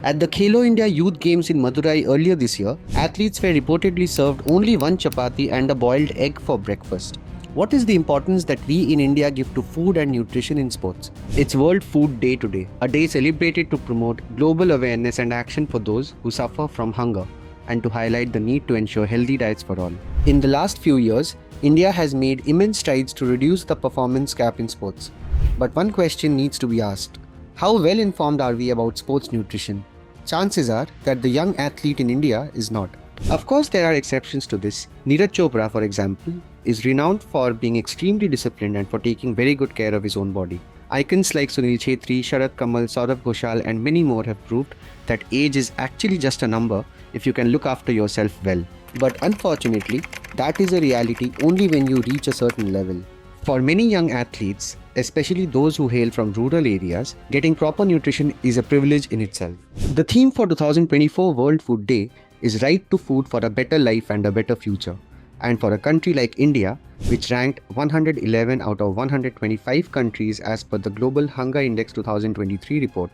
At the 𝗀𝗇 India Youth Games in Madurai earlier this year, athletes were reportedly served only one chapati and a boiled egg for breakfast. What is the importance that we in India give to food and nutrition in sports? It's World Food Day today, a day celebrated to promote global awareness and action for those who suffer from hunger and to highlight the need to ensure healthy diets for all. In the last few years, India has made immense strides to reduce the performance gap in sports. But one question needs to be asked. How well informed are we about sports nutrition? Chances are that the young athlete in India is not. Of course, there are exceptions to this. 𝗍 Chopra, for example, is renowned for being extremely disciplined and for taking very good care of his own body. Icons like Sunil Chhetri, Sharad Kamal, Saurabh Ghoshal and many more have proved that age is actually just a number if you can look after yourself well. But unfortunately, that is a reality only when you reach a certain level. For many young athletes, especially those who hail from rural areas, getting proper nutrition is a privilege in itself. The theme for 2024 World Food Day is Right to Food for a Better Life and a Better Future. And for a country like India, which ranked 111 out of 125 countries as per the Global Hunger Index 2023 report,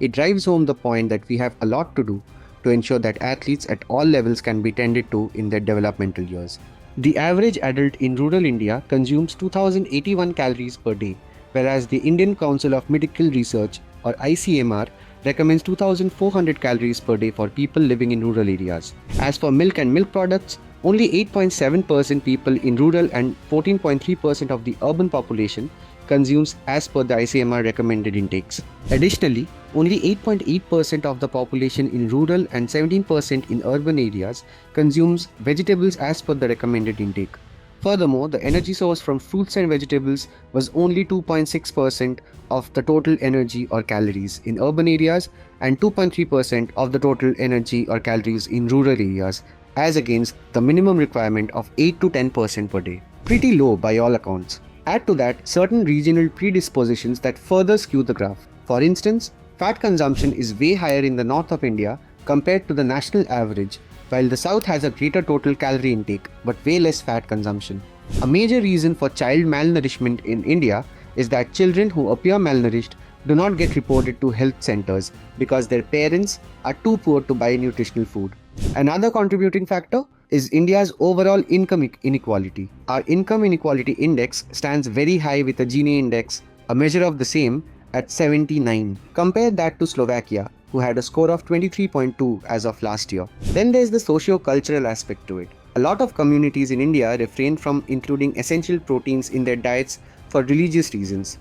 it drives home the point that we have a lot to do to ensure that athletes at all levels can be tended to in their developmental years. The average adult in rural India consumes 2081 calories per day, whereas the Indian Council of Medical Research or ICMR recommends 2400 calories per day for people living in rural areas. As for milk and milk products, only 8.7% people in rural and 14.3% of the urban population consumes as per the ICMR recommended intakes. Additionally, only 8.8% of the population in rural and 17% in urban areas consumes vegetables as per the recommended intake. Furthermore, the energy source from fruits and vegetables was only 2.6% of the total energy or calories in urban areas and 2.3% of the total energy or calories in rural areas, as against the minimum requirement of 8 to 10% per day. Pretty low by all accounts. Add to that certain regional predispositions that further skew the graph. For instance, fat consumption is way higher in the north of India compared to the national average, while the south has a greater total calorie intake but way less fat consumption. A major reason for child malnourishment in India is that children who appear malnourished do not get reported to health centers because their parents are too poor to buy nutritional food. Another contributing factor is India's overall income inequality. Our income inequality index stands very high with a Gini index, a measure of the same, at 79. Compare that to Slovakia, who had a score of 23.2 as of last year. Then there's the socio-cultural aspect to it. A lot of communities in India refrain from including essential proteins in their diets for religious reasons.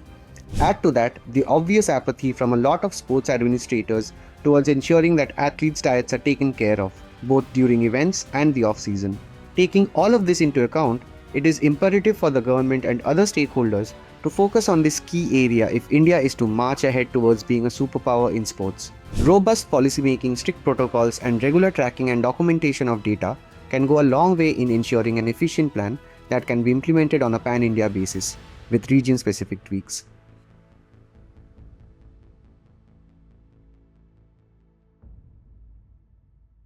Add to that the obvious apathy from a lot of sports administrators towards ensuring that athletes' diets are taken care of, both during events and the off-season. Taking all of this into account, it is imperative for the government and other stakeholders to focus on this key area if India is to march ahead towards being a superpower in sports. Robust policymaking, strict protocols, and regular tracking and documentation of data can go a long way in ensuring an efficient plan that can be implemented on a pan-India basis, with region-specific tweaks.